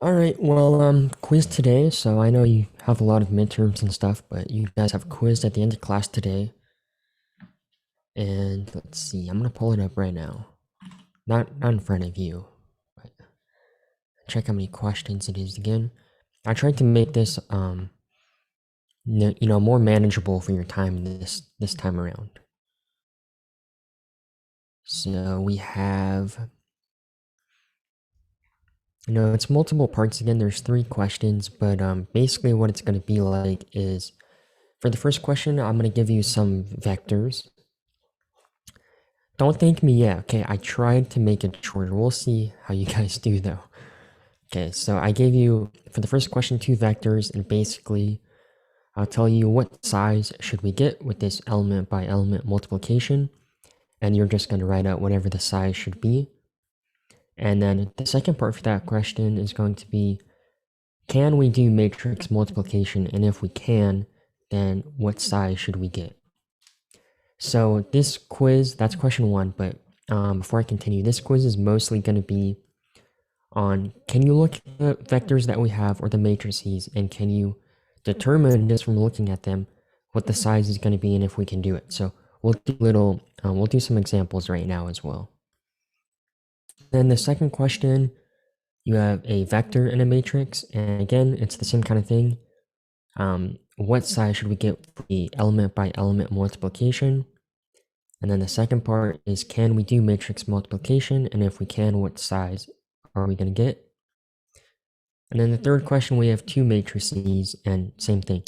All right, well, quiz today. So I know you have a lot of midterms and stuff, but you guys have a quiz at the end of class today. And let's see, I'm gonna pull it up right now. Not in front of you, but check how many questions it is again. I tried to make this more manageable for your time this time around. So we have it's multiple parts again. There's 3 questions, but basically what it's going to be like is for the first question, I'm going to give you some vectors. Don't thank me yet, okay? I tried to make it shorter. We'll see how you guys do though. Okay, so I gave you, for the first question, 2 vectors, and basically, I'll tell you what size should we get with this element by element multiplication, and you're just going to write out whatever the size should be. And then the second part for that question is going to be, can we do matrix multiplication? And if we can, then what size should we get? So this quiz, that's question 1, but before I continue, this quiz is mostly going to be on, can you look at the vectors that we have or the matrices, and can you determine just from looking at them what the size is going to be and if we can do it. So we'll do some examples right now as well. Then the second question, you have a vector and a matrix, and again, it's the same kind of thing. What size should we get for the element by element multiplication? And then the second part is, can we do matrix multiplication? And if we can, what size are we going to get? And then the third question, we have 2 matrices, and same thing.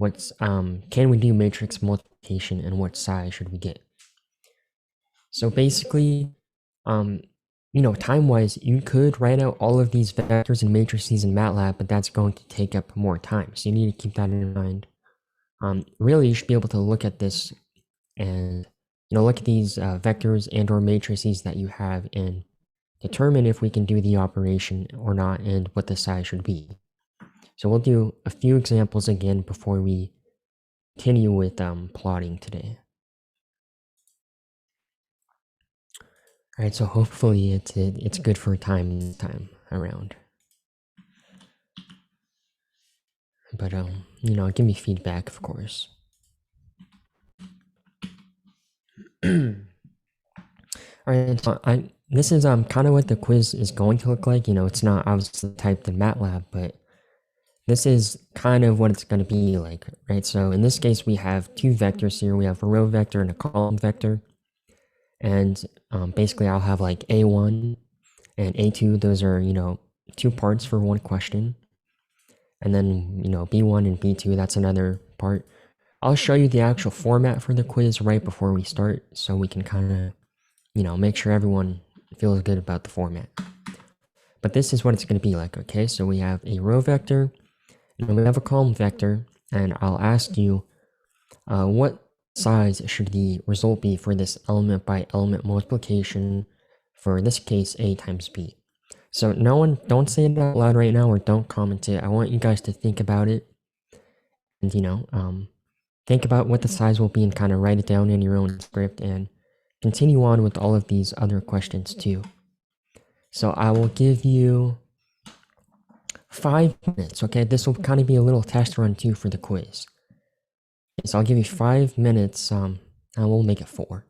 Can we do matrix multiplication and what size should we get? So basically, time-wise, you could write out all of these vectors and matrices in MATLAB, but that's going to take up more time. So you need to keep that in mind. Really, you should be able to look at this and look at these vectors and or matrices that you have and determine if we can do the operation or not and what the size should be. So we'll do a few examples again before we continue with plotting today. All right, so hopefully it's good for time around. But give me feedback, of course. All right, so this is kind of what the quiz is going to look like. It's not obviously typed in MATLAB, but this is kind of what it's going to be like, right? So in this case, we have 2 vectors here. We have a row vector and a column vector. And basically, I'll have like A1 and A2. Those are, 2 parts for one question. And then, B1 and B2, that's another part. I'll show you the actual format for the quiz right before we start, so we can kind of, make sure everyone feels good about the format. But this is what it's going to be like, okay? So we have a row vector, and we have a column vector, and I'll ask you, what size should the result be for this element by element multiplication, for in this case, A times B? So don't say it out loud right now, or don't comment it. I want you guys to think about it, and think about what the size will be and kind of write it down in your own script and continue on with all of these other questions too. So I will give you 5 minutes, okay? This will kind of be a little test run too for the quiz. Okay, so I'll give you 5 minutes, and we'll make it 4.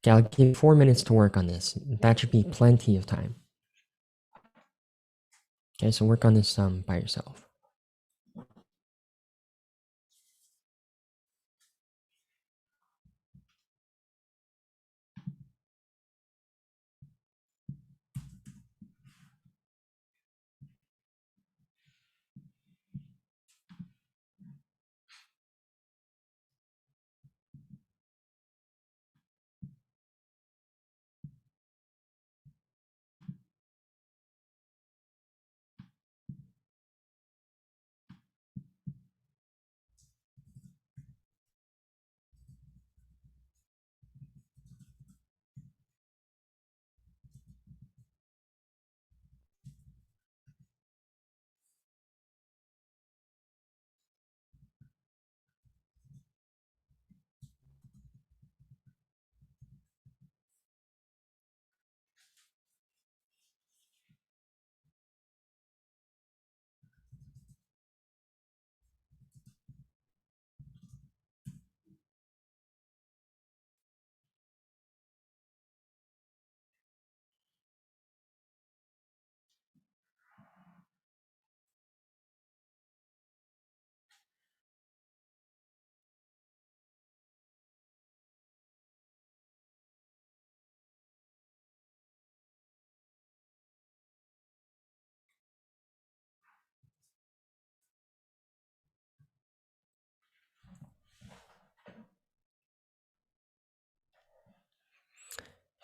Okay, I'll give you 4 minutes to work on this. That should be plenty of time. Okay, so work on this by yourself.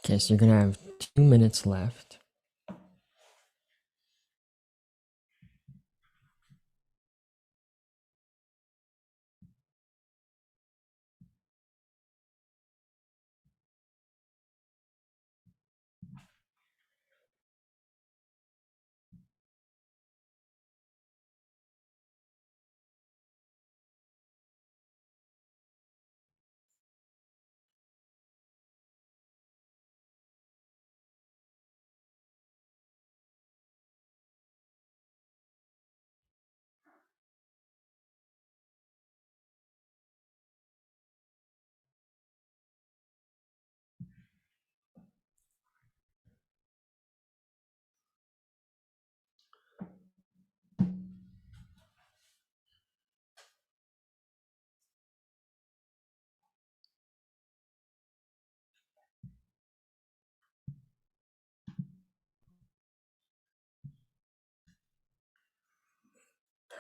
Okay, so you're gonna have 2 minutes left.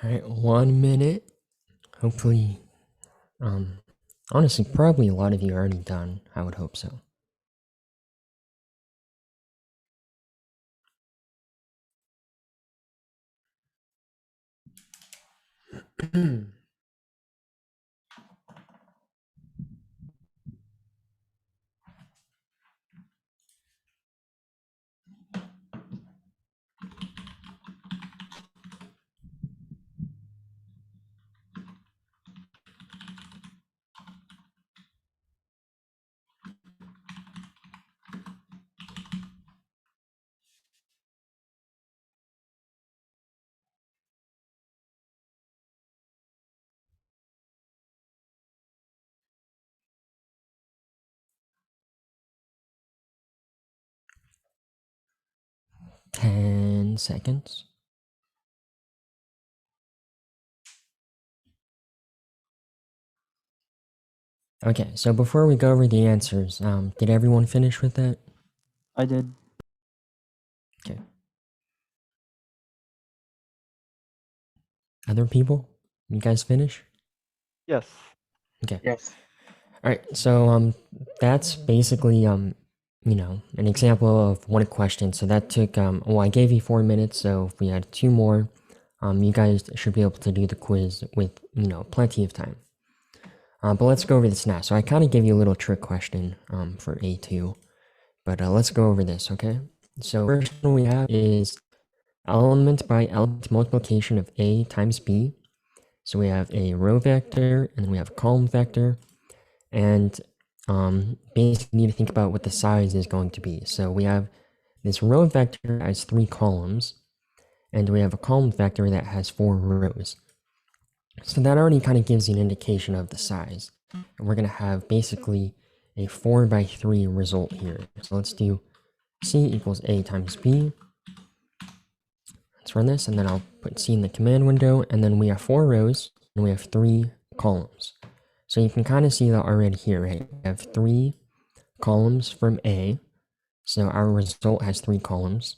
All right, 1 minute. Hopefully, honestly, probably a lot of you are already done. I would hope so. All 10 seconds. Okay, so before we go over the answers, did everyone finish with that? I did. Okay. Other people? You guys finish? Yes. Okay. Yes. All right. So that's basically you know, an example of one question. So that took well, I gave you 4 minutes, so if we had 2 more, you guys should be able to do the quiz with, you know, plenty of time. But let's go over this now. So I kind of gave you a little trick question for A2, but let's go over this, okay? So first one we have is element by element multiplication of A times B. So we have a row vector and then we have a column vector, and basically you need to think about what the size is going to be. So we have this row vector has 3 columns, and we have a column vector that has 4 rows. So that already kind of gives you an indication of the size. And we're going to have basically a 4 by 3 result here. So let's do C equals A times B. Let's run this, and then I'll put C in the command window, and then we have 4 rows, and we have 3 columns. So you can kind of see that already here, right? We have 3 columns from A, so our result has 3 columns,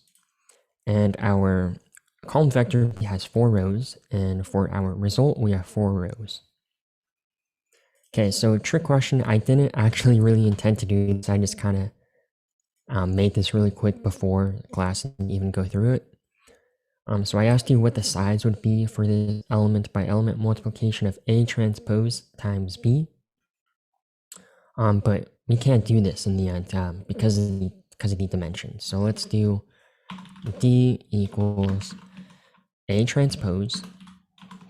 and our column vector has 4 rows, and for our result, we have 4 rows. Okay, so trick question, I didn't actually really intend to do this, I just kind of made this really quick before class and even go through it. So I asked you what the size would be for the element by element multiplication of A transpose times B. But we can't do this in the end because of the dimensions. So let's do D equals A transpose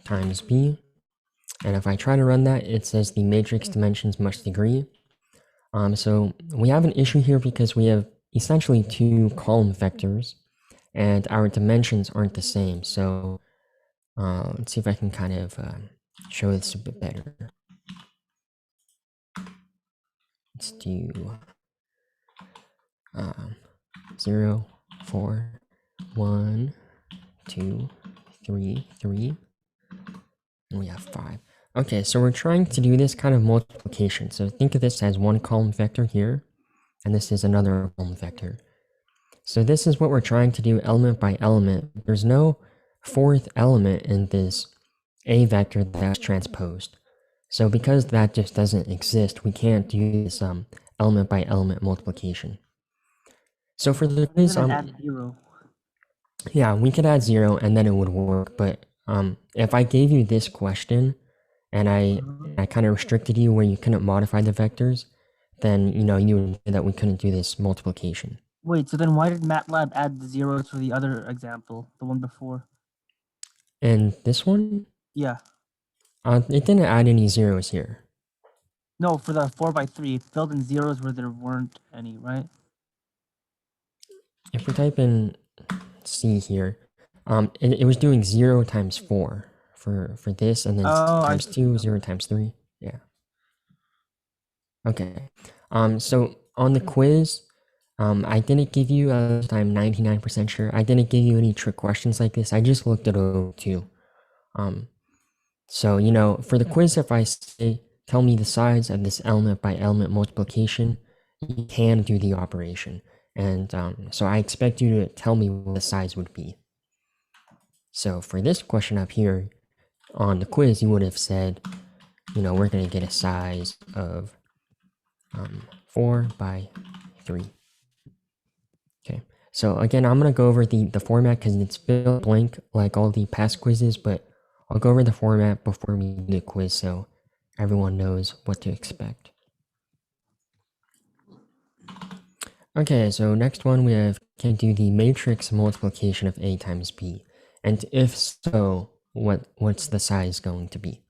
times B. And if I try to run that, it says the matrix dimensions must agree. So we have an issue here because we have essentially 2 column vectors, and our dimensions aren't the same. So let's see if I can kind of show this a bit better. Let's do 0, 4, 1, 2, 3, 3, and we have 5. Okay, so we're trying to do this kind of multiplication. So think of this as 1 column vector here, and this is another column vector. So this is what we're trying to do element by element. There's no 4th element in this A vector that's transposed. So because that just doesn't exist, we can't do this element by element multiplication. So for the I think quiz, then add 0. yeah, we could add 0 and then it would work. But if I gave you this question and I kind of restricted you where you couldn't modify the vectors, then you would say that we couldn't do this multiplication. Wait, so then why did MATLAB add the zeros for the other example, the one before? And this one, Yeah. it didn't add any zeros here. No, for the 4x3, it filled in zeros where there weren't any, right? If we type in C here, it was doing 0 times 4 for this, and then times 2, 0 times 3. Yeah. Okay. So on the quiz, I didn't give you, I'm 99% sure, I didn't give you any trick questions like this. I just looked it over too. So, for the quiz, if I say, tell me the size of this element by element multiplication, you can do the operation. And so I expect you to tell me what the size would be. So for this question up here, on the quiz, you would have said, we're going to get a size of 4 by 3. Okay, so again, I'm going to go over the format because it's filled blank like all the past quizzes, but I'll go over the format before we do the quiz so everyone knows what to expect. Okay, so next one we have, can do the matrix multiplication of A times B? And if so, what's the size going to be?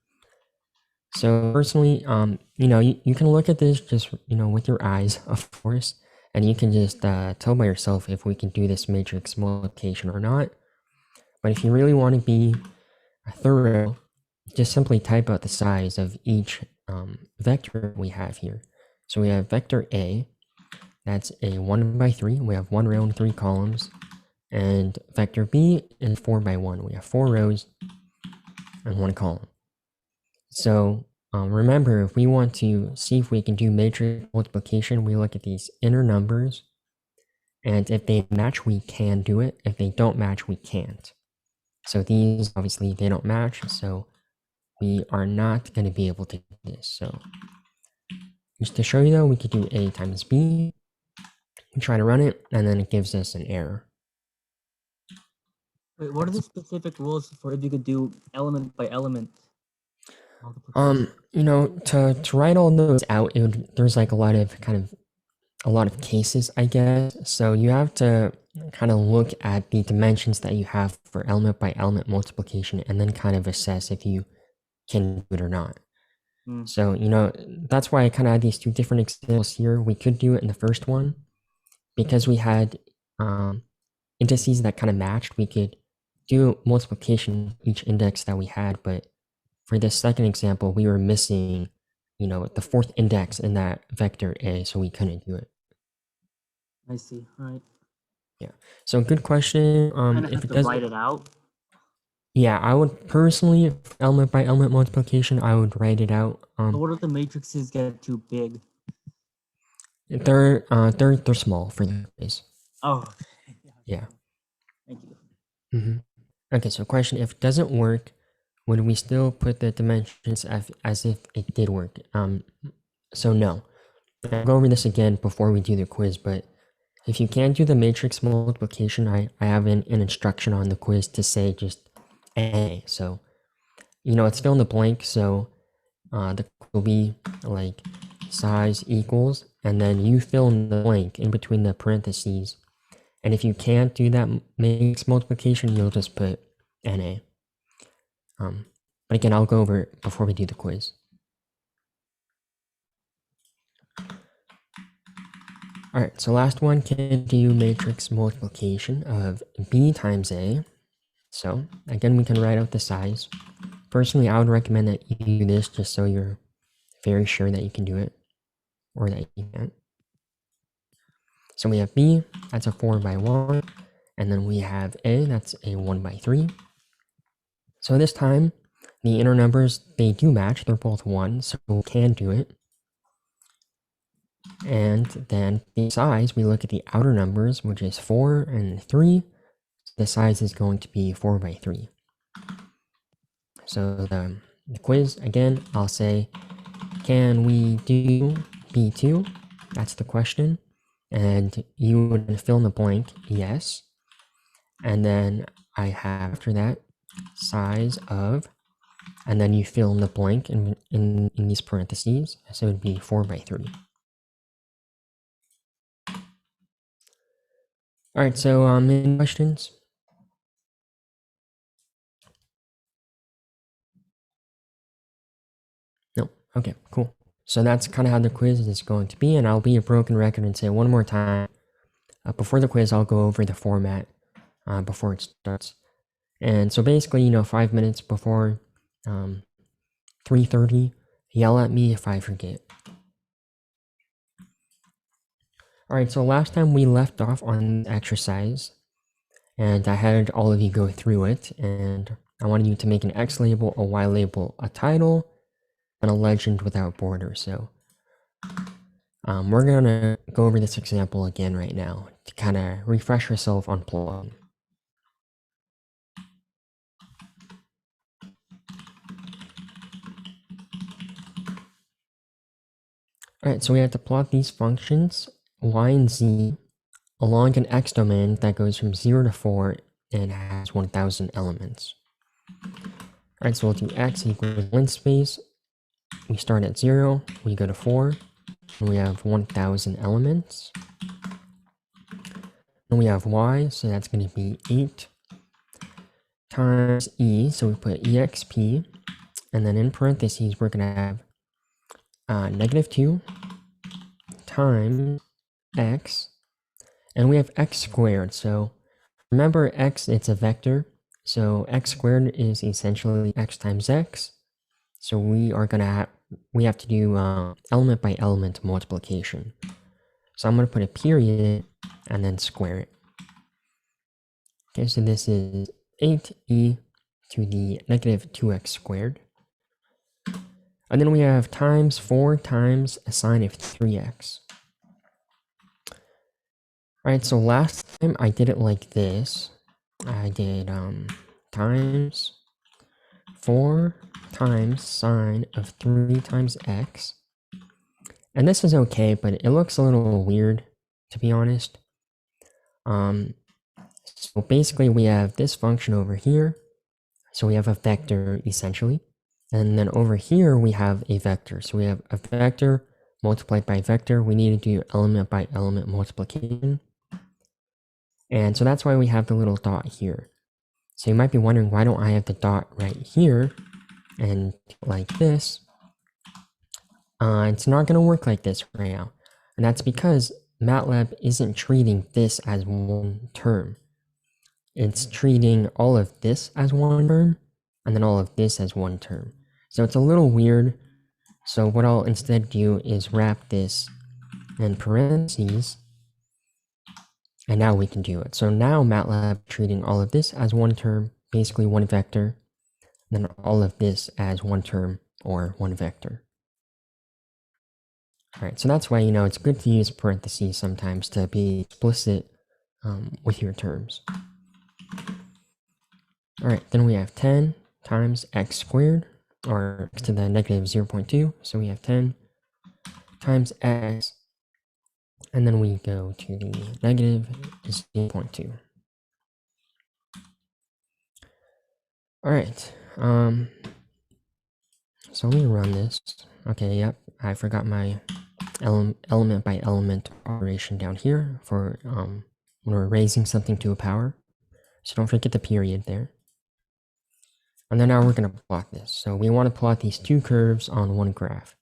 So personally, you can look at this just, with your eyes, of course, and you can just tell by yourself if we can do this matrix multiplication or not. But if you really want to be thorough, just simply type out the size of each vector we have here. So we have vector A, that's a 1 by 3. We have 1 row and 3 columns. And vector B is 4 by 1. We have 4 rows and 1 column. So remember, if we want to see if we can do matrix multiplication, we look at these inner numbers. And if they match, we can do it. If they don't match, we can't. So these, obviously, they don't match. So we are not going to be able to do this. So just to show you though, we could do A times B. We try to run it, and then it gives us an error. Wait, what are the specific rules for if you could do element by element multiplication? To write all those out, there's like a lot of cases, I guess. So you have to kind of look at the dimensions that you have for element by element multiplication and then kind of assess if you can do it or not. So, that's why I kind of had these two different examples here. We could do it in the first one because we had indices that kind of matched. We could do multiplication each index that we had, but for this second example, we were missing, the fourth index in that vector A, so we couldn't do it. I see. All right. Yeah. So good question. If it doesn't write it out. Yeah, I would personally, element by element multiplication, I would write it out. But what if the matrices get too big? They're small for the case. Oh. Yeah. Thank you. Okay, so question: if it doesn't work, would we still put the dimensions as if it did work? So no. I'll go over this again before we do the quiz, but if you can't do the matrix multiplication, I have an instruction on the quiz to say just A. So, it's still in the blank, so the will be like size equals, and then you fill in the blank in between the parentheses. And if you can't do that matrix multiplication, you'll just put NA. But again, I'll go over it before we do the quiz. Alright, so last one, can do matrix multiplication of B times A. So again, we can write out the size. Personally, I would recommend that you do this just so you're very sure that you can do it, or that you can't. So we have B, that's a 4 by 1, and then we have A, that's a 1 by 3. So this time, the inner numbers, they do match, they're both 1, so we can do it. And then the size, we look at the outer numbers, which is 4 and 3. The size is going to be 4 by 3. So the quiz, again, I'll say, can we do B2? That's the question. and you would fill in the blank yes, and then I have after that size of, and then you fill in the blank in these parentheses, so it would be 4 by 3. All right, so any questions? No. Okay, cool. So that's kind of how the quiz is going to be, and I'll be a broken record and say one more time. Before the quiz, I'll go over the format before it starts. And so basically, 5 minutes before 3:30, yell at me if I forget. All right, so last time we left off on this exercise, and I had all of you go through it, and I wanted you to make an X label, a Y label, a title, and a legend without borders. So we're gonna go over this example again right now to kind of refresh yourself on plotting. All right, so we have to plot these functions y and z along an X domain that goes from 0 to 4 and has 1000 elements. Alright, so we'll do X equals length space. We start at 0, we go to 4, and we have 1000 elements. Then we have Y, so that's going to be 8 times E, so we put EXP, and then in parentheses we're going to have -2 times X, and we have X squared, so remember X, it's a vector, so X squared is essentially X times X, so we have to do element by element multiplication. So I'm going to put a period and then square it. Okay, so this is 8e to the -2x squared. And then we have times 4 times a sine of 3x. Alright, so last time I did it like this. I did times 4 times sine of 3 times x. And this is okay, but it looks a little weird, to be honest. So basically we have this function over here. So we have a vector, essentially. And then over here we have a vector. So we have a vector multiplied by vector. We need to do element by element multiplication. And so that's why we have the little dot here. So you might be wondering, why don't I have the dot right here and like this? It's not going to work like this right now. And that's because MATLAB isn't treating this as one term. It's treating all of this as one term, and then all of this as one term. So it's a little weird. So what I'll instead do is wrap this in parentheses, and now we can do it. So now MATLAB treating all of this as one term, basically one vector, and then all of this as one term or one vector. Alright, so that's why, it's good to use parentheses sometimes to be explicit with your terms. Alright, then we have 10 times x squared, or x to the -0.2, so we have 10 times x, and then we go to the -0.2. Alright, so let me run this. Okay, yep, I forgot my element by element operation down here for when we're raising something to a power. So don't forget the period there. And then now we're going to plot this. So we want to plot these two curves on one graph.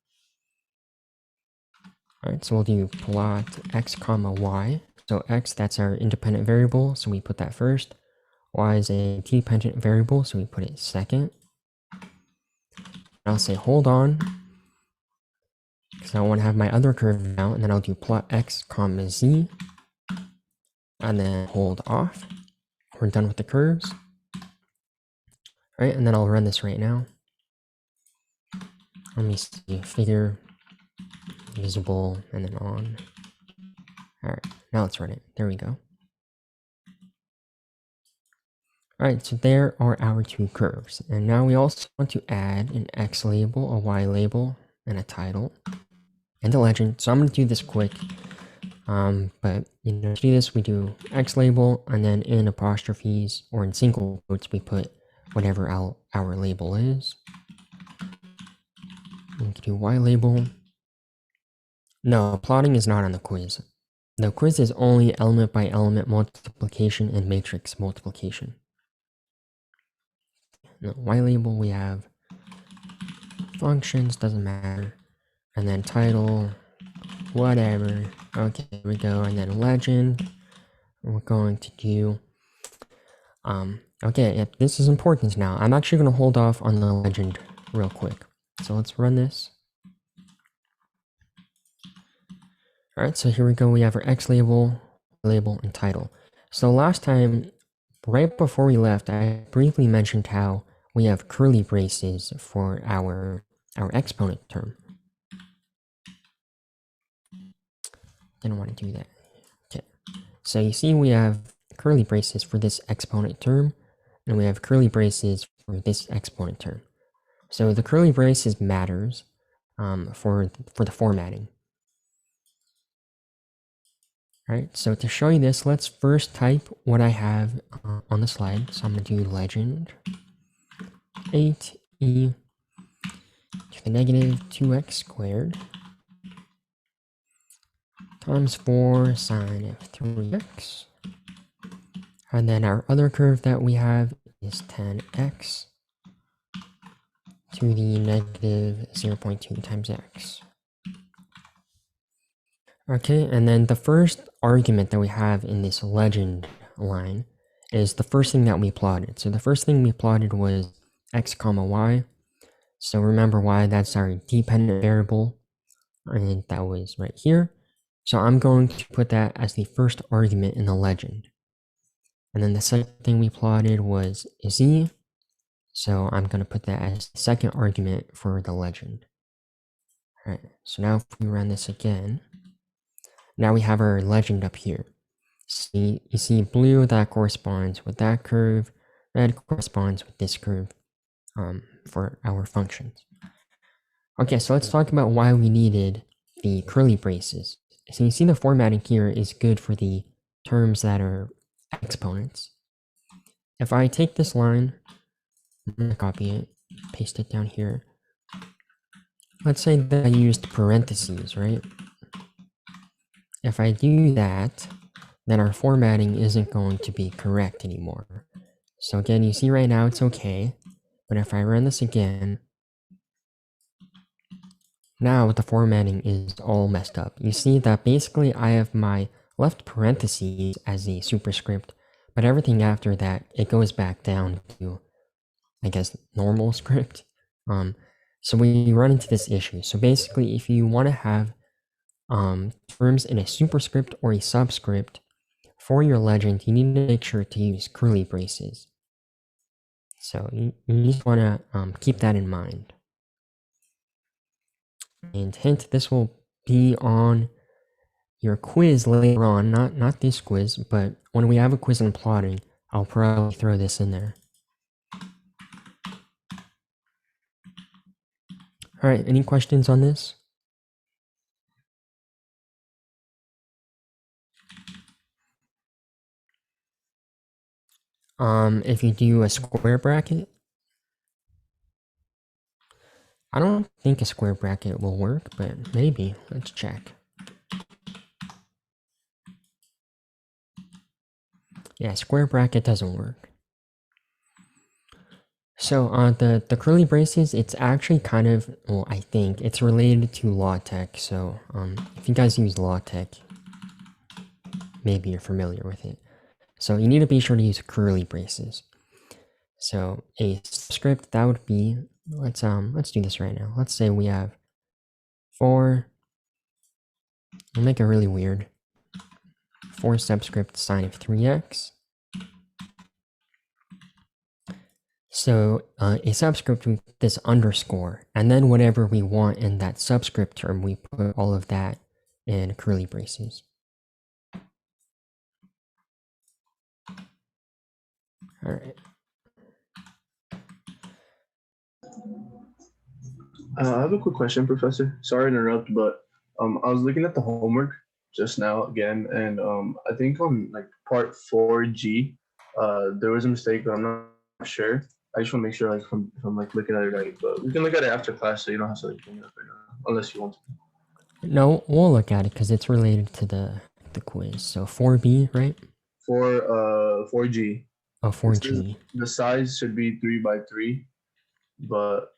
Alright, so we'll do plot x comma y. So x, that's our independent variable, so we put that first. Y is a dependent variable, so we put it second. I'll say hold on, because I want to have my other curve now, and then I'll do plot x comma z, and then hold off. We're done with the curves. Alright, and then I'll run this right now. Let me see, figure, visible, and then on. Alright, now let's run it. There we go. Alright, so there are our two curves. And now we also want to add an X label, a Y label, and a title, and a legend. So I'm going to do this quick. But to do this, we do X label, and then in apostrophes or in single quotes, we put whatever our label is. We can do Y label. No, plotting is not on the quiz. The quiz is only element by element multiplication and matrix multiplication. No, Y label, we have functions, doesn't matter. And then title, whatever. Okay, here we go. And then legend, we're going to do, okay, this is important now. I'm actually going to hold off on the legend real quick. So let's run this. All right, so here we go. We have our X label, and title. So last time, right before we left, I briefly mentioned how we have curly braces for our exponent term. Didn't want to do that. Okay, so you see we have curly braces for this exponent term, and we have curly braces for this exponent term. So the curly braces matters for the formatting. All right, so to show you this, let's first type what I have on the slide. So I'm going to do legend 8e to the negative 2x squared times 4 sine of 3x. And then our other curve that we have is 10x to the negative 0.2 times x. Okay, and then the first argument that we have in this legend line is the first thing that we plotted. So the first thing we plotted was x comma y. So remember y, that's our dependent variable, and that was right here. So I'm going to put that as the first argument in the legend. And then the second thing we plotted was z. So I'm going to put that as the second argument for the legend. All right, so now if we run this again, now we have our legend up here. You see blue, that corresponds with that curve. Red corresponds with this curve for our functions. Okay, so let's talk about why we needed the curly braces. So you see the formatting here is good for the terms that are exponents. If I take this line, I'm going to copy it, paste it down here. Let's say that I used parentheses, right? If I do that, then our formatting isn't going to be correct anymore. So again, you see right now it's okay, but if I run this again, now the formatting is all messed up. You see that basically I have my left parentheses as a superscript, but everything after that, it goes back down to, I guess, normal script. So we run into this issue. So basically, if you want to have terms in a superscript or a subscript for your legend, you need to make sure to use curly braces. So you just want to keep that in mind. And hint, this will be on your quiz later on, not this quiz, but when we have a quiz on plotting, I'll probably throw this in there. All right, any questions on this? If you do a square bracket, I don't think a square bracket will work, but maybe. Let's check. Yeah, square bracket doesn't work. So the curly braces, it's actually kind of, well, I think it's related to LaTeX. So if you guys use LaTeX, maybe you're familiar with it. So you need to be sure to use curly braces. So a script that would be, let's do this right now. Let's say we have 4. We'll make it really weird. 4 subscript sine of 3x. So a subscript with this underscore, and then whatever we want in that subscript term, we put all of that in curly braces. All right. I have a quick question, Professor. Sorry to interrupt, but I was looking at the homework, just now again, and I think on like part 4G, there was a mistake, but I'm not sure. I just want to make sure like if I'm like looking at it right, but we can look at it after class, so you don't have to like bring it up right now, unless you want to. No, we'll look at it because it's related to the quiz. So 4B, right? For 4G, Oh, it says 4G. the size should be 3 by 3, but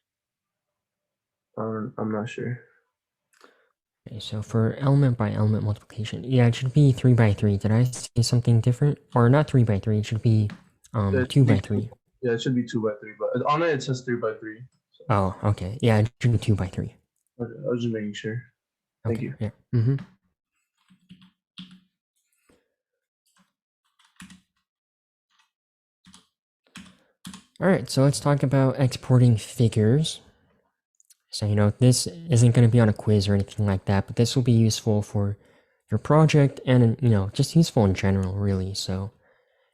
I'm not sure. Okay, so for element by element multiplication, yeah, it should be 3 by 3. Did I say something different? Or not 3 by 3, it should be It 2 should be by 3. Yeah, it should be 2 by 3, but on it says 3 by 3. So, Oh, okay. Yeah, it should be 2 by 3. okay, I was just making sure. Thank Okay, you. yeah. Mm-hmm. All right, so let's talk about exporting figures. So, this isn't going to be on a quiz or anything like that, but this will be useful for your project and, just useful in general, really. So,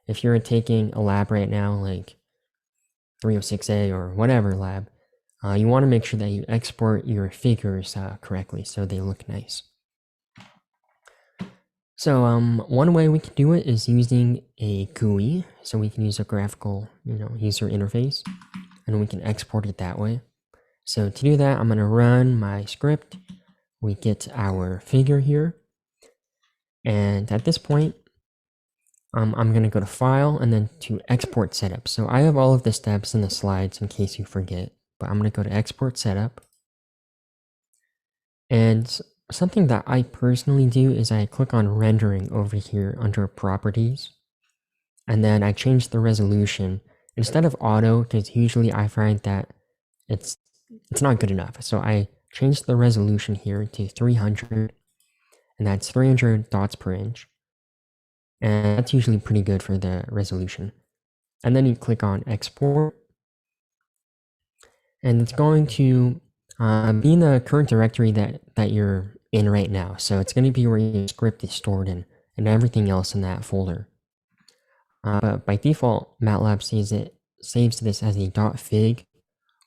if you're taking a lab right now, like 306A or whatever lab, you want to make sure that you export your figures correctly so they look nice. So one way we can do it is using a GUI. So we can use a graphical, user interface, and we can export it that way. So to do that, I'm going to run my script. We get our figure here. And at this point, I'm going to go to File and then to Export Setup. So I have all of the steps in the slides in case you forget, but I'm going to go to Export Setup. And something that I personally do is I click on Rendering over here under Properties. And then I change the resolution. Instead of auto, because usually I find that it's not good enough. So I changed the resolution here to 300, and that's 300 dots per inch. And that's usually pretty good for the resolution. And then you click on Export. And it's going to be in the current directory that you're in right now. So it's going to be where your script is stored in and everything else in that folder. But by default, MATLAB saves this as a .fig,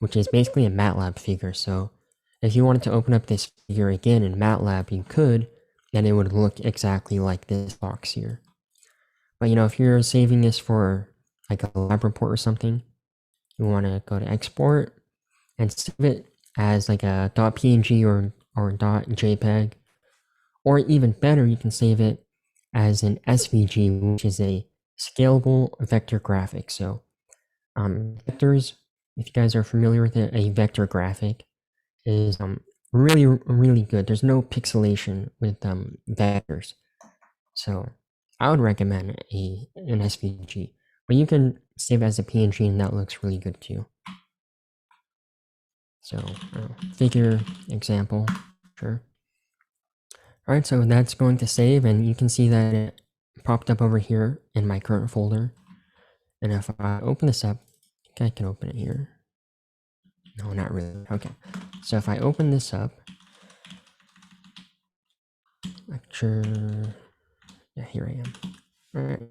which is basically a MATLAB figure. So if you wanted to open up this figure again in MATLAB, you could, and it would look exactly like this box here. But if you're saving this for like a lab report or something, you want to go to export and save it as like a .png or .jpeg, or even better, you can save it as an SVG, which is a scalable vector graphic. So vectors, if you guys are familiar with it, a vector graphic is really, really good. There's no pixelation with vectors. So I would recommend an SVG, but you can save it as a PNG and that looks really good too. So figure example, sure. All right, so that's going to save, and you can see that it popped up over here in my current folder. And if I open this up, I think I can open it here. No, not really. Okay, so if I open this up, lecture, yeah, here I am. All right.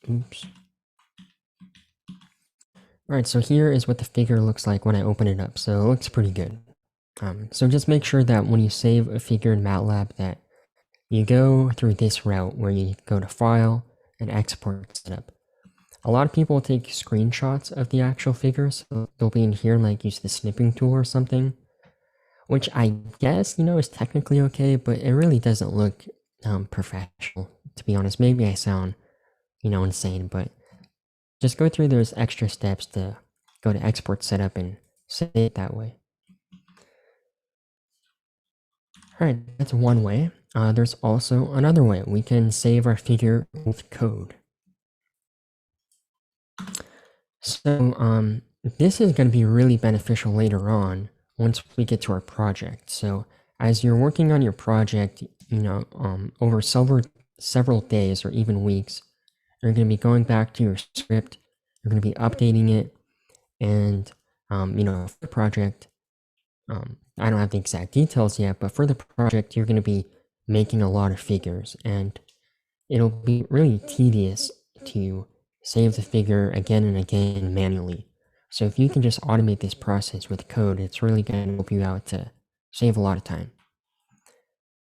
Oops. All right, so here is what the figure looks like when I open it up. So it looks pretty good. So just make sure that when you save a figure in MATLAB that you go through this route where you go to File and Export Setup. A lot of people take screenshots of the actual figures. So they'll be in here and like use the snipping tool or something, which I guess, is technically okay, but it really doesn't look professional, to be honest. Maybe I sound, insane, but just go through those extra steps to go to Export Setup and save it that way. All right, that's one way. There's also another way. We can save our figure with code. So this is going to be really beneficial later on once we get to our project. So as you're working on your project, over several days or even weeks, you're going to be going back to your script. You're going to be updating it, and for the project, I don't have the exact details yet, but for the project, you're going to be making a lot of figures, and it'll be really tedious to save the figure again and again manually. So if you can just automate this process with code, it's really going to help you out to save a lot of time.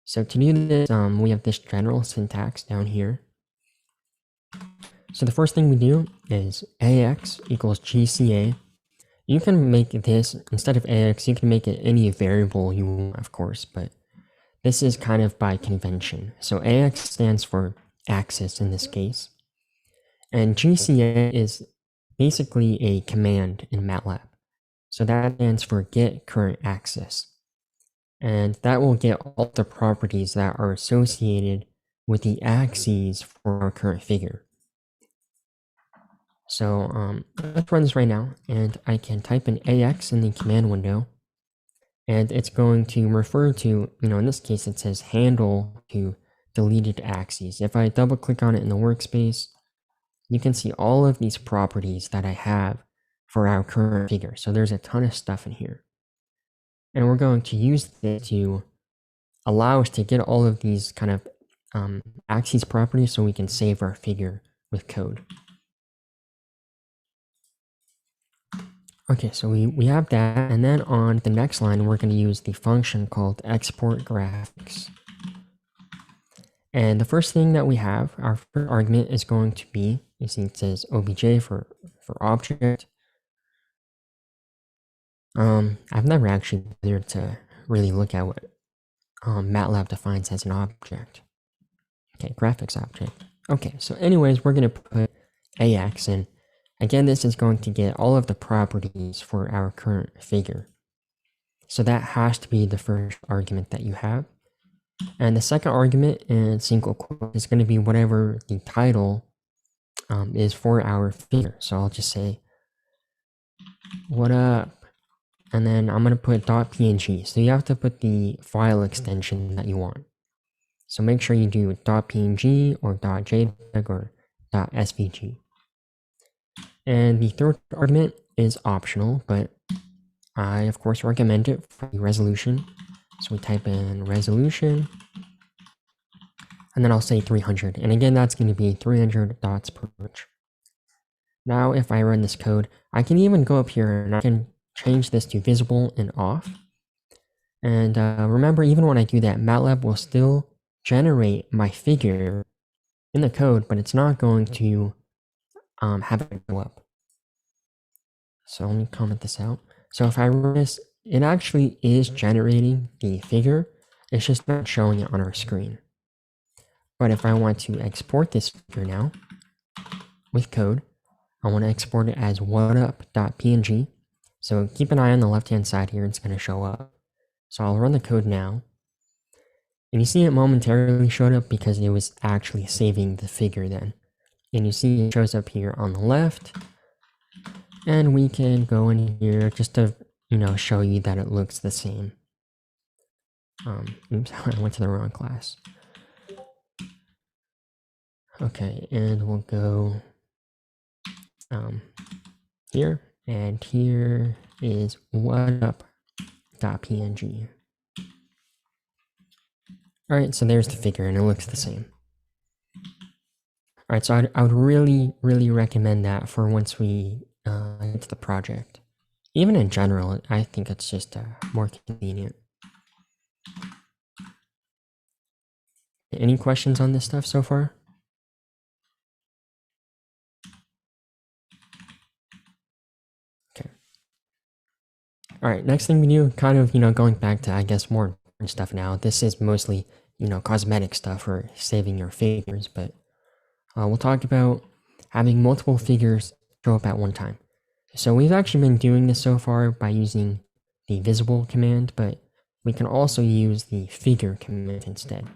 So to do this, we have this general syntax down here. So the first thing we do is AX equals GCA. You can make this, instead of AX, you can make it any variable you want, of course, but this is kind of by convention. So AX stands for axis in this case. And GCA is basically a command in MATLAB. So that stands for get current axis. And that will get all the properties that are associated with the axes for our current figure. So let's run this right now, and I can type in AX in the command window, and it's going to refer to, in this case it says handle to deleted axes. If I double click on it in the workspace, you can see all of these properties that I have for our current figure. So there's a ton of stuff in here. And we're going to use this to allow us to get all of these kind of axes properties so we can save our figure with code. Okay, so we have that, and then on the next line, we're going to use the function called export graphics. And the first thing that we have, our first argument is going to be, you see it says obj for object. I've never actually bothered to really look at what MATLAB defines as an object. Okay, graphics object. Okay, so anyways, we're going to put AX in. Again, this is going to get all of the properties for our current figure. So that has to be the first argument that you have. And the second argument in single quote is going to be whatever the title is for our figure. So I'll just say, what up? And then I'm going to put .png. So you have to put the file extension that you want. So make sure you do .png or .jpeg or .svg. And the third argument is optional, but I of course recommend it for the resolution. So we type in resolution, and then I'll say 300. And again, that's going to be 300 dots per inch. Now, if I run this code, I can even go up here and I can change this to visible and off. And remember, even when I do that, MATLAB will still generate my figure in the code, but it's not going to have it go up. So let me comment this out. So if I run this, it actually is generating the figure. It's just not showing it on our screen. But if I want to export this figure now with code, I want to export it as whatup.png. So keep an eye on the left-hand side here. It's going to show up. So I'll run the code now. And you see it momentarily showed up because it was actually saving the figure then. And you see it shows up here on the left. And we can go in here just to, show you that it looks the same. Oops, I went to the wrong class. Okay, and we'll go here, and here is whatup.png. Alright, so there's the figure, and it looks the same. Alright, so I would really, really recommend that for once we get to the project. Even in general, I think it's just more convenient. Any questions on this stuff so far? Okay. Alright, next thing we do, kind of, going back to, I guess, more important stuff now. This is mostly, cosmetic stuff for saving your figures, but we'll talk about having multiple figures show up at one time. So we've actually been doing this so far by using the visible command, but we can also use the figure command instead.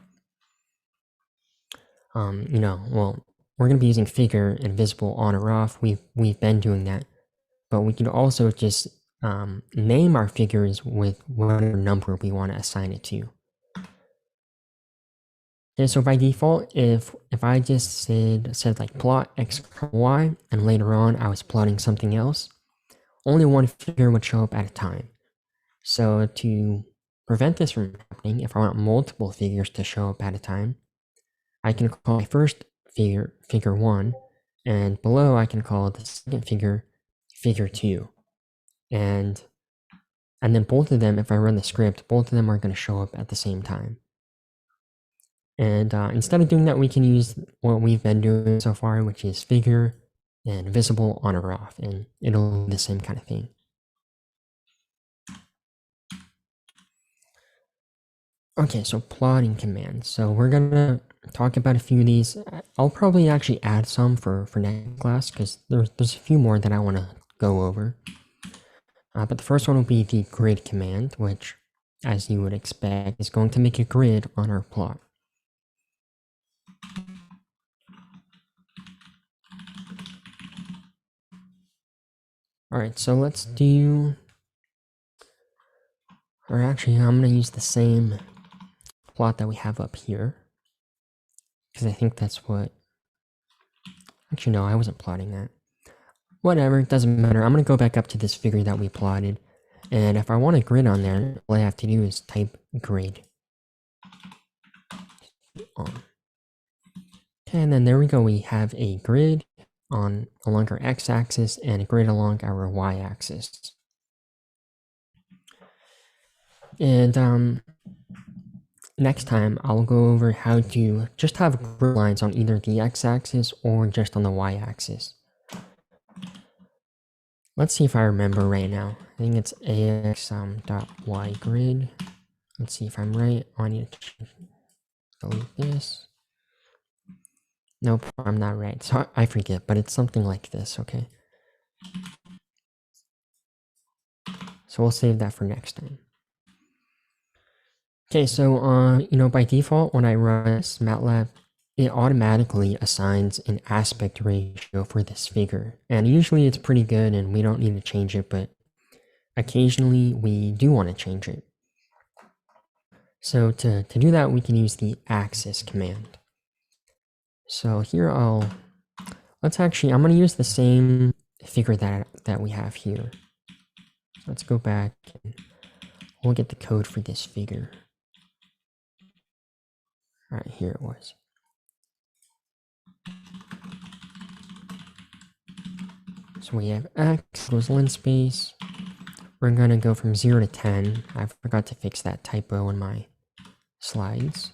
Well, we're going to be using figure and visible on or off. We've been doing that, but we can also just name our figures with whatever number we want to assign it to. Okay, so by default, if I just said like plot x, y, and later on I was plotting something else, only one figure would show up at a time. So to prevent this from happening, if I want multiple figures to show up at a time, I can call my first figure, figure 1, and below I can call the second figure, figure 2. And then both of them, if I run the script, both of them are going to show up at the same time. And instead of doing that, we can use what we've been doing so far, which is figure and visible on or off, and it'll be the same kind of thing. Okay, so plotting commands. So we're gonna talk about a few of these. I'll probably actually add some for next class because there's a few more that I want to go over. But the first one will be the grid command, which, as you would expect, is going to make a grid on our plot. Alright, so let's do... Or actually, I'm going to use the same plot that we have up here. Because I think that's what... Actually, no, I wasn't plotting that. Whatever, it doesn't matter. I'm going to go back up to this figure that we plotted. And if I want a grid on there, all I have to do is type grid. Okay, and then there we go. We have a grid along our x-axis and a grid along our y-axis. And next time I'll go over how to just have grid lines on either the x-axis or just on the y-axis. Let's see if I remember right now. I think it's ax.y grid. Let's see if I'm right. Oh, I need to delete this. Nope, I'm not right. So I forget, but it's something like this, okay? So we'll save that for next time. Okay, so by default, when I run this MATLAB, it automatically assigns an aspect ratio for this figure. And usually it's pretty good and we don't need to change it, but occasionally we do want to change it. So to do that, we can use the axis command. So here I'm going to use the same figure that we have here. So let's go back and we'll get the code for this figure. All right, here it was. So we have x equals linspace. We're going to go from 0 to 10. I forgot to fix that typo in my slides.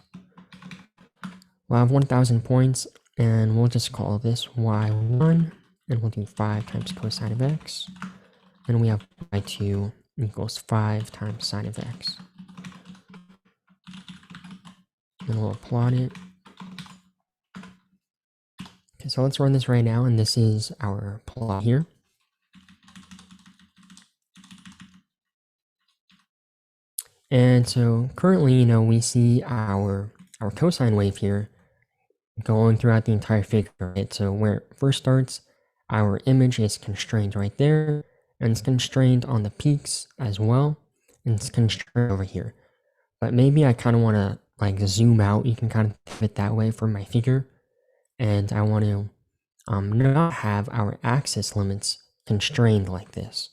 We'll have 1,000 points, and we'll just call this y1, and we'll do 5 times cosine of x. And we have y2 equals 5 times sine of x. And we'll plot it. Okay, so let's run this right now, and this is our plot here. And so currently, we see our cosine wave here going throughout the entire figure, right? So where it first starts, our image is constrained right there, and it's constrained on the peaks as well, and it's constrained over here. But maybe I kind of want to like zoom out. You can kind of think of it that way for my figure, and I want to not have our axis limits constrained like this.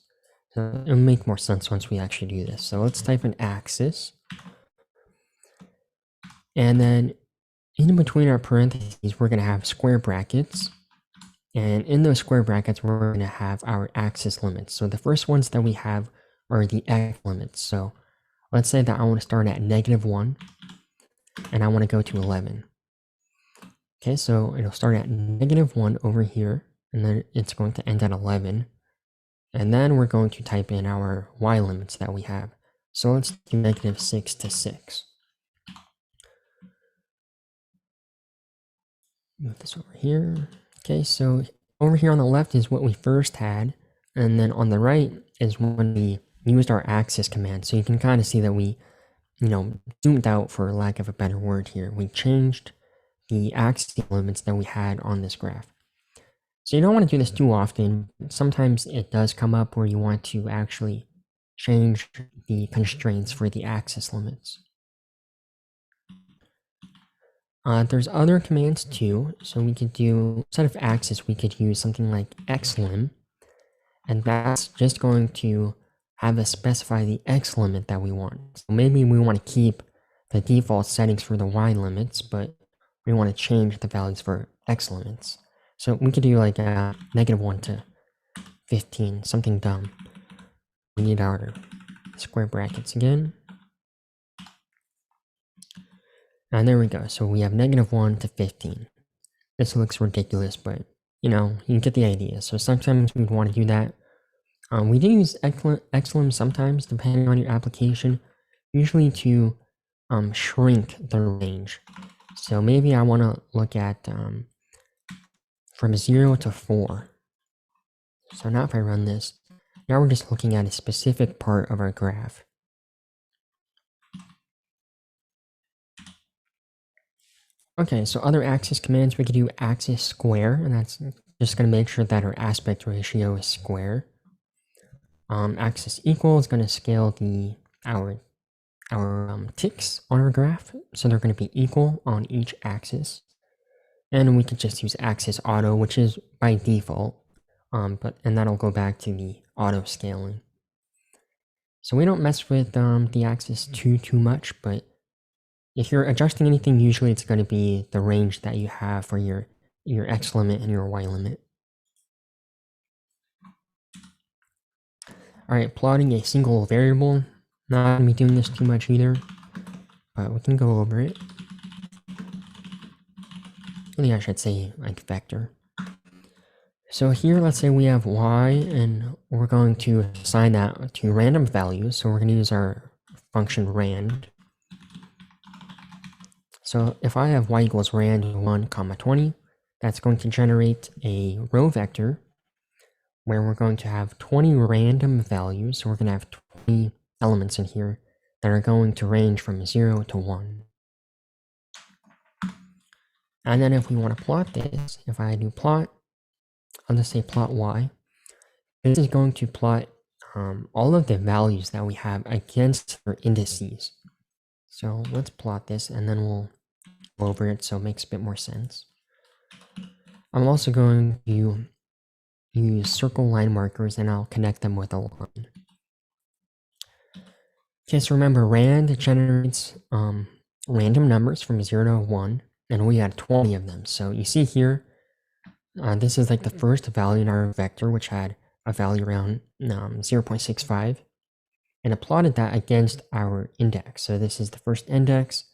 So it'll make more sense once we actually do this. So let's type in axis, and then in between our parentheses, we're going to have square brackets. And in those square brackets, we're going to have our axis limits. So the first ones that we have are the x limits. So let's say that I want to start at -1 and I want to go to 11. Okay, so it'll start at -1 over here, and then it's going to end at 11. And then we're going to type in our y limits that we have. So let's do -6 to 6. Move this over here. Okay, so over here on the left is what we first had, and then on the right is when we used our axis command. So you can kind of see that we, zoomed out, for lack of a better word here. We changed the axis limits that we had on this graph. So you don't want to do this too often. Sometimes it does come up where you want to actually change the constraints for the axis limits. There's other commands too. So we could do, instead of axis, we could use something like xlim. And that's just going to have us specify the x limit that we want. So maybe we want to keep the default settings for the y limits, but we want to change the values for x limits. So we could do like -1 to 15, something dumb. We need our square brackets again. And there we go. So we have -1 to 15. This looks ridiculous, but you know, you get the idea. So sometimes we'd want to do that. We do use EGME sometimes, depending on your application, usually to shrink the range. So maybe I want to look at from 0 to 4. So now if I run this, now we're just looking at a specific part of our graph. Okay, so other axis commands, we could do axis square, and that's just going to make sure that our aspect ratio is square. Axis equal is going to scale our ticks on our graph, so they're going to be equal on each axis. And we could just use axis auto, which is by default, and that'll go back to the auto scaling. So we don't mess with the axis too much, but if you're adjusting anything, usually it's going to be the range that you have for your x limit and your y limit. Alright, plotting a single variable. Not going to be doing this too much either, but we can go over it. Really, I should say like vector. So here, let's say we have y, and we're going to assign that to random values. So we're going to use our function rand. So if I have y equals rand 1, 20, that's going to generate a row vector where we're going to have 20 random values. So we're going to have 20 elements in here that are going to range from 0 to 1. And then if we want to plot this, if I do plot, I'll just say plot y. This is going to plot all of the values that we have against our indices. So let's plot this, and then we'll go over it so it makes a bit more sense. I'm also going to use circle line markers, and I'll connect them with a line. Okay, so remember, rand generates random numbers from 0 to 1, and we had 20 of them. So you see here, this is like the first value in our vector, which had a value around 0.65, and it plotted that against our index. So this is the first index,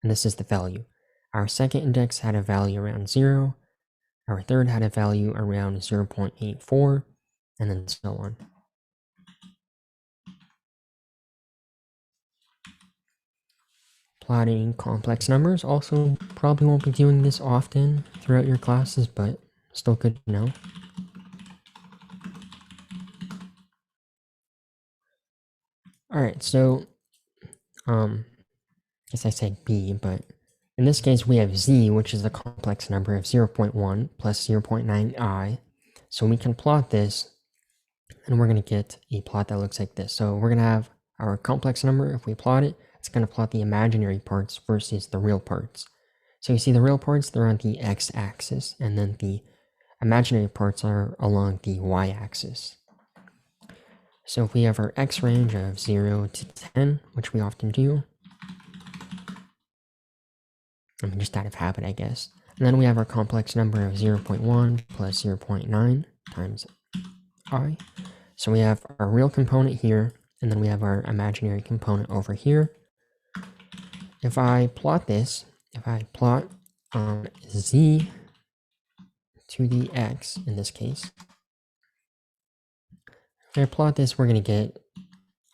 and this is the value. Our second index had a value around 0, our third had a value around 0.84, and then so on. Plotting complex numbers, also probably won't be doing this often throughout your classes, but still good to know. Alright, so, I guess I said b, but in this case we have z, which is a complex number of 0.1 plus 0.9i. So we can plot this, and we're going to get a plot that looks like this. So we're going to have our complex number. If we plot it, it's going to plot the imaginary parts versus the real parts. So you see the real parts, they're on the x-axis, and then the imaginary parts are along the y-axis. So if we have our x range of 0 to 10, which we often do, I mean, just out of habit, I guess. And then we have our complex number of 0.1 plus 0.9 times I. So we have our real component here, and then we have our imaginary component over here. If I plot this, if I plot z to the x in this case, if I plot this, we're going to get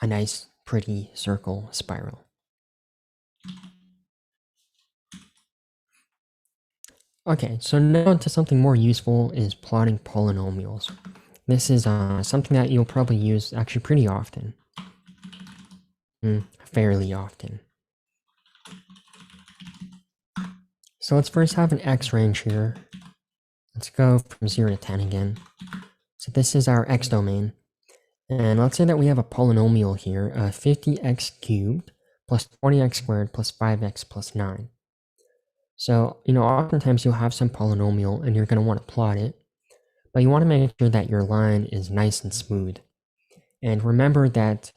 a nice, pretty circle spiral. Okay, so now to something more useful is plotting polynomials. This is something that you'll probably use actually pretty often. Fairly often. So let's first have an x range here. Let's go from 0 to 10 again. So this is our x domain. And let's say that we have a polynomial here of 50x cubed plus 20x squared plus 5x plus 9. So, you know, oftentimes you'll have some polynomial and you're going to want to plot it, but you want to make sure that your line is nice and smooth. And remember that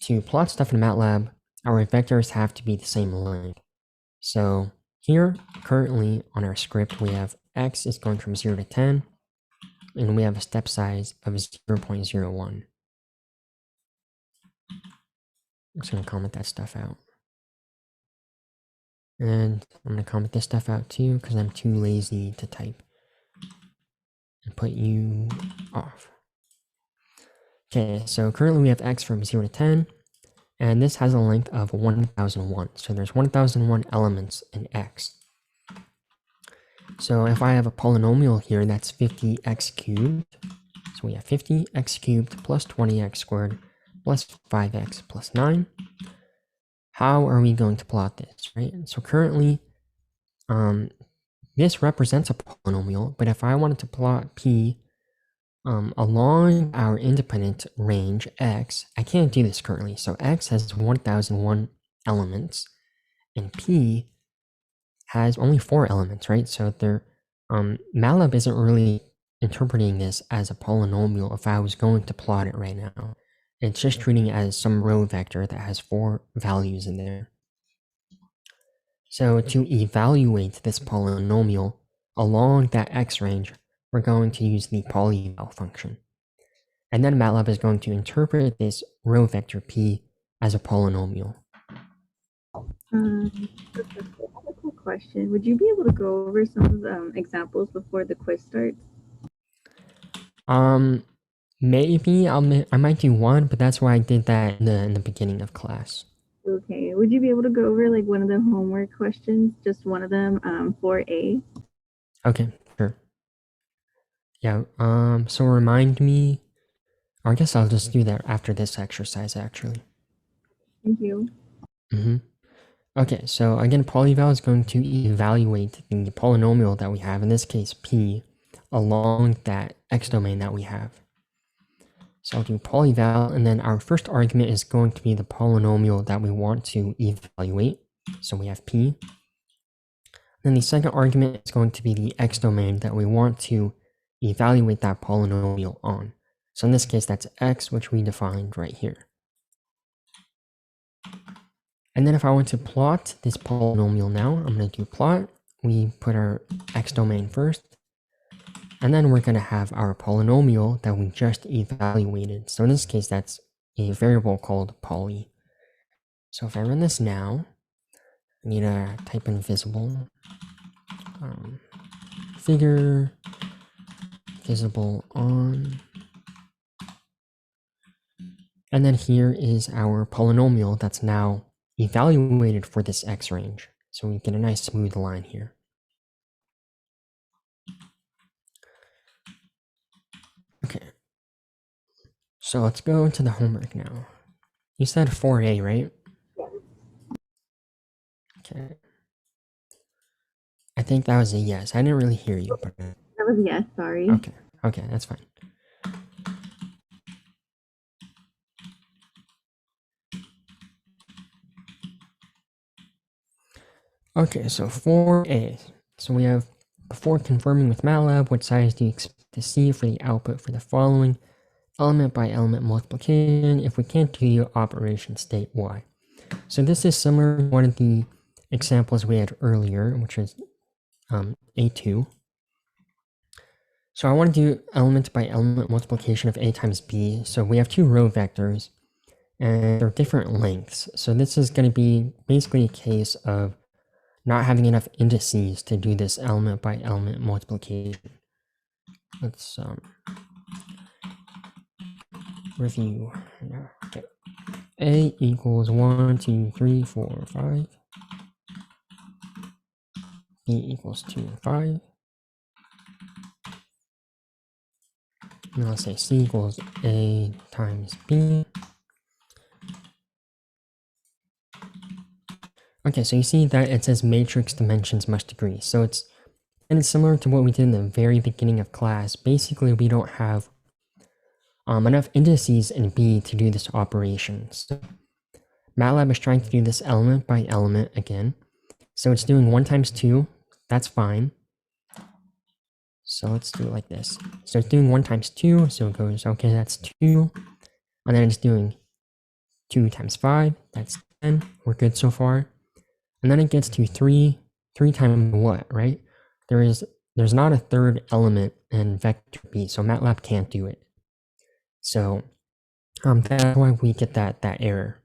to plot stuff in MATLAB, our vectors have to be the same length. So here, currently on our script, we have x is going from 0 to 10, and we have a step size of 0.01. I'm just going to comment that stuff out. And I'm going to comment this stuff out too because I'm too lazy to type. And put you off. Okay, so currently we have x from 0 to 10. And this has a length of 1001. So there's 1001 elements in x. So if I have a polynomial here that's 50x cubed. So we have 50x cubed plus 20x squared plus 5x plus 9. How are we going to plot this, right? So currently, this represents a polynomial, but if I wanted to plot p along our independent range x, I can't do this currently. So x has 1001 elements, and p has only 4 elements, right? So there, MATLAB isn't really interpreting this as a polynomial if I was going to plot it right now. It's just treating it as some row vector that has 4 values in there. So to evaluate this polynomial along that x range, we're going to use the polyval function. And then MATLAB is going to interpret this row vector p as a polynomial. Okay, I have a quick question. Would you be able to go over some of the examples before the quiz starts? Maybe I might do one, but that's why I did that in the beginning of class. Okay. Would you be able to go over like one of the homework questions, just one of them, 4A? Okay, sure. Yeah, so remind me, or I guess I'll just do that after this exercise, actually. Thank you. Okay, so again, polyval is going to evaluate the polynomial that we have, in this case, p, along that x domain that we have. So I'll do polyval, and then our first argument is going to be the polynomial that we want to evaluate. So we have p. Then the second argument is going to be the x domain that we want to evaluate that polynomial on. So in this case, that's x, which we defined right here. And then if I want to plot this polynomial now, I'm going to do plot. We put our x domain first. And then we're going to have our polynomial that we just evaluated. So in this case, that's a variable called poly. So if I run this now, I need to type in visible, figure, visible on. And then here is our polynomial that's now evaluated for this x range. So we get a nice smooth line here. Okay. So let's go to the homework now. You said 4A, right? Okay. I think that was a yes. I didn't really hear you. But... That was a yes, sorry. Okay, that's fine. Okay, so 4A. So we have, before confirming with MATLAB, what size do you expect to see for the output for the following element by element multiplication if we can't do the operation state y. So this is similar to one of the examples we had earlier, which is A2. So I want to do element by element multiplication of A times B. So we have 2 row vectors, and they're different lengths. So this is going to be basically a case of not having enough indices to do this element by element multiplication. Let's review. Okay. A equals 1, 2, 3, 4, 5. B equals 2 and 5. Now let's say C equals A times B. Okay, so you see that it says matrix dimensions must agree. So it's similar to what we did in the very beginning of class. Basically, we don't have enough indices in B to do this operation. So MATLAB is trying to do this element by element again. So it's doing 1 times 2. That's fine. So let's do it like this. So it's doing 1 times 2. So it goes, okay, that's 2. And then it's doing 2 times 5. That's 10. We're good so far. And then it gets to 3. 3 times what, right? There's not a third element in vector B, so MATLAB can't do it. So that's why we get that error.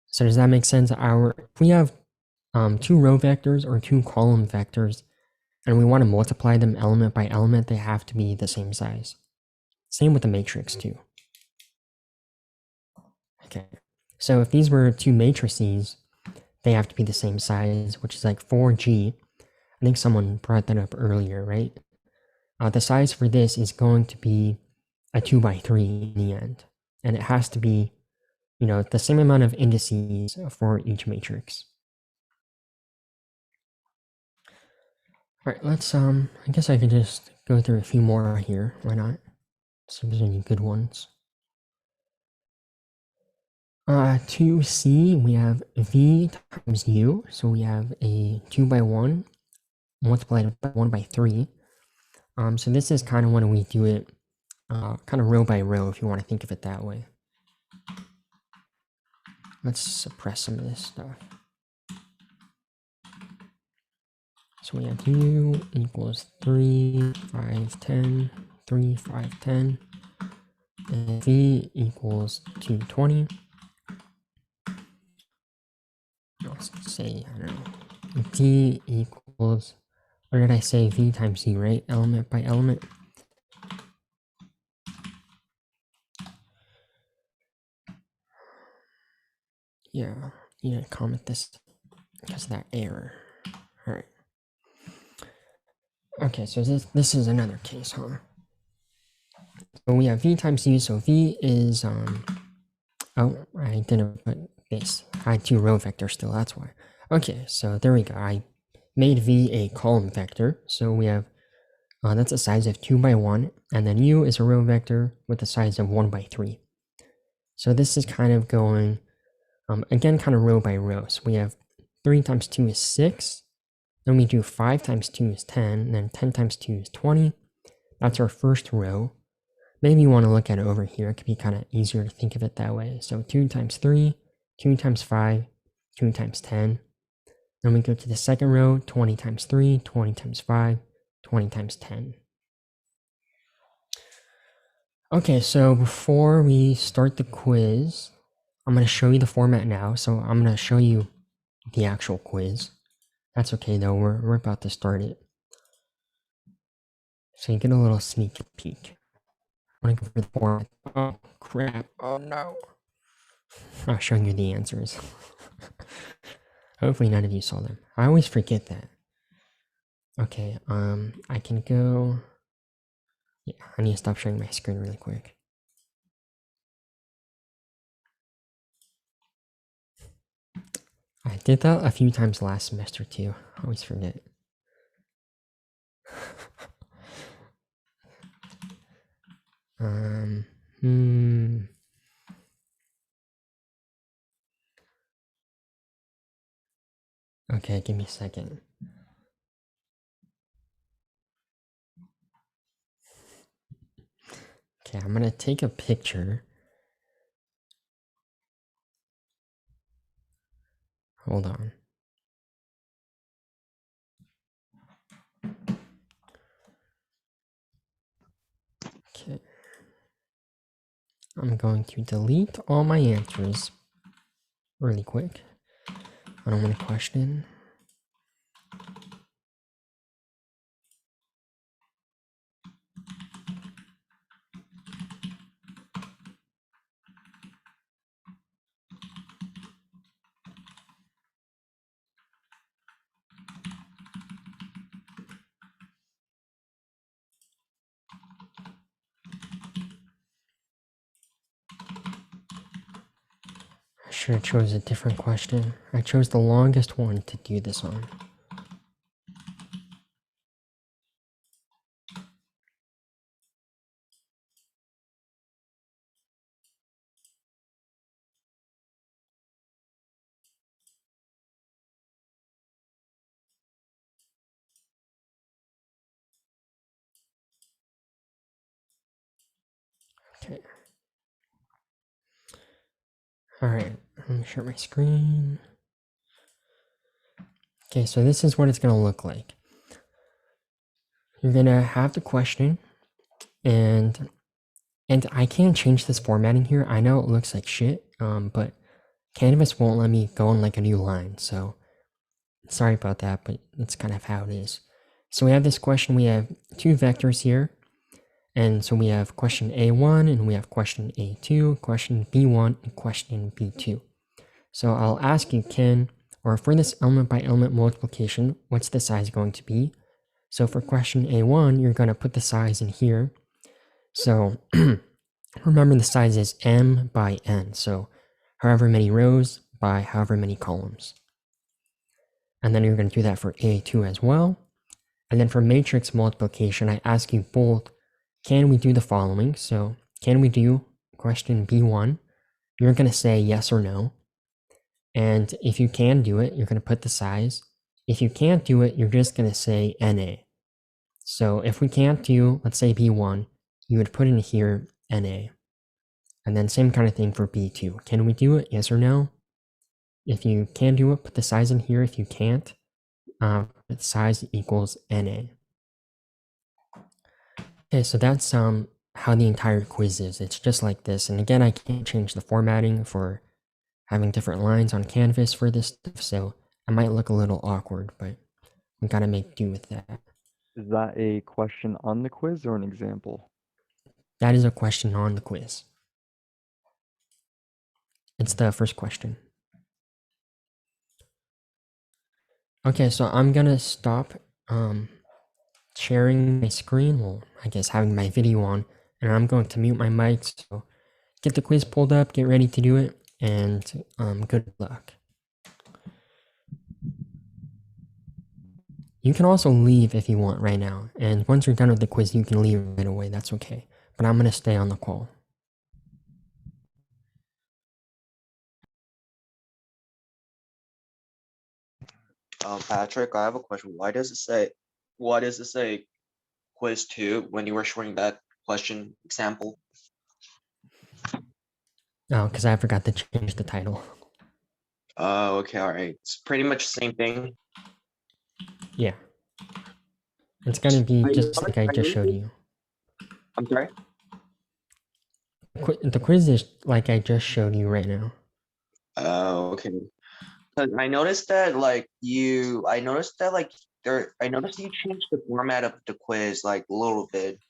So does that make sense? If we have two row vectors or two column vectors, and we want to multiply them element by element, they have to be the same size. Same with the matrix too. Okay, so if these were two matrices, they have to be the same size, which is like 4G. I think someone brought that up earlier, right? The size for this is going to be a 2 by 3 in the end. And it has to be, you know, the same amount of indices for each matrix. All right, let's, I guess I could just go through a few more here. Why not? See if there's any good ones. 2C, we have V times U. So we have a 2 by 1 multiplied by 1 by 3. So this is kind of when we do it kind of row by row, if you want to think of it that way. Let's suppress some of this stuff. So we have U equals 3, 5, 10, 3, 5, 10, and V equals 220. Let's say, I don't know, D equals, what did I say, V times Z, right? Element by element. Yeah, you need to comment this because of that error. All right. Okay, so this is another case, huh? So we have V times U, so V is, oh, I didn't put this. I had two row vectors still, that's why. Okay, so there we go. I made V a column vector, so we have, that's a size of 2 by 1, and then U is a row vector with a size of 1 by 3. So this is kind of going, again, kind of row by row. So we have 3 times 2 is 6, then we do 5 times 2 is 10, and then 10 times 2 is 20. That's our first row. Maybe you want to look at it over here. It could be kind of easier to think of it that way. So 2 times 3, 2 times 5, 2 times 10. Then we go to the second row, 20 times 3, 20 times 5, 20 times 10. Okay, so before we start the quiz, I'm going to show you the format now. So I'm going to show you the actual quiz. That's okay though, we're about to start it. So you get a little sneak peek. I'm going to go for the format. Oh crap, oh no. I'm showing you the answers. Hopefully none of you saw them. I always forget that. Okay, I can go. Yeah, I need to stop sharing my screen really quick. I did that a few times last semester too. I always forget. Okay, give me a second. Okay, I'm gonna take a picture. Hold on. Okay. I'm going to delete all my answers really quick. I don't want to question. I should have chose a different question. I chose the longest one to do this on. Okay. Alright, let me share my screen. Okay, so this is what it's going to look like. You're going to have the question, and I can change this formatting here. I know it looks like shit, but Canvas won't let me go on like a new line. So Sorry about that, but it's kind of how it is. So we have this question, we have two vectors here. And so we have question A1 and we have question A2, question B1 and question B2. So I'll ask you, or for this element by element multiplication, what's the size going to be? So for question A1, you're going to put the size in here. So remember the size is m by n. So however many rows by however many columns. And then you're going to do that for A2 as well. And then for matrix multiplication, I ask you both, can we do the following? So can we do question B1? You're going to say yes or no. And if you can do it, you're going to put the size. If you can't do it, you're just going to say NA. So if we can't do, let's say B1, you would put in here NA. And then same kind of thing for B2. Can we do it? Yes or no? If you can do it, put the size in here. If you can't, size equals NA. Okay, so that's how the entire quiz is. It's just like this. And again, I can't change the formatting for having different lines on Canvas for this stuff, so I might look a little awkward, but we gotta make do with that. Is that a question on the quiz or an example? That is a question on the quiz. It's the first question. Okay, so I'm gonna stop sharing my screen, well, I guess having my video on, and I'm going to mute my mic, so get the quiz pulled up, get ready to do it, and good luck. You can also leave if you want right now, and once you're done with the quiz, you can leave right away, that's okay. But I'm gonna stay on the call. Patrick, I have a question. Why does it say quiz 2 when you were showing that question example? Oh, because I forgot to change the title. Oh, okay, all right. It's pretty much the same thing. Yeah. It's gonna be I just like I just showed you. I'm sorry? The quiz is like I just showed you right now. Oh, okay. 'Cause I noticed that you changed the format of the quiz like a little bit.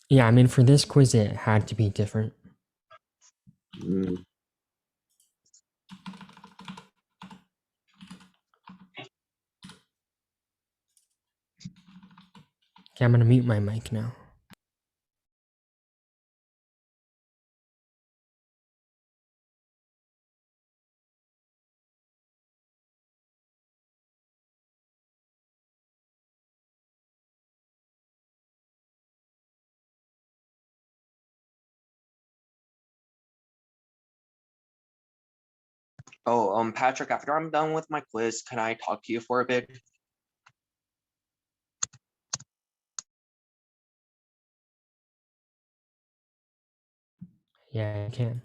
Yeah, I mean for this quiz it had to be different. Mm. Okay, I'm gonna mute my mic now. Oh, Patrick, after I'm done with my quiz, can I talk to you for a bit? Yeah, I can.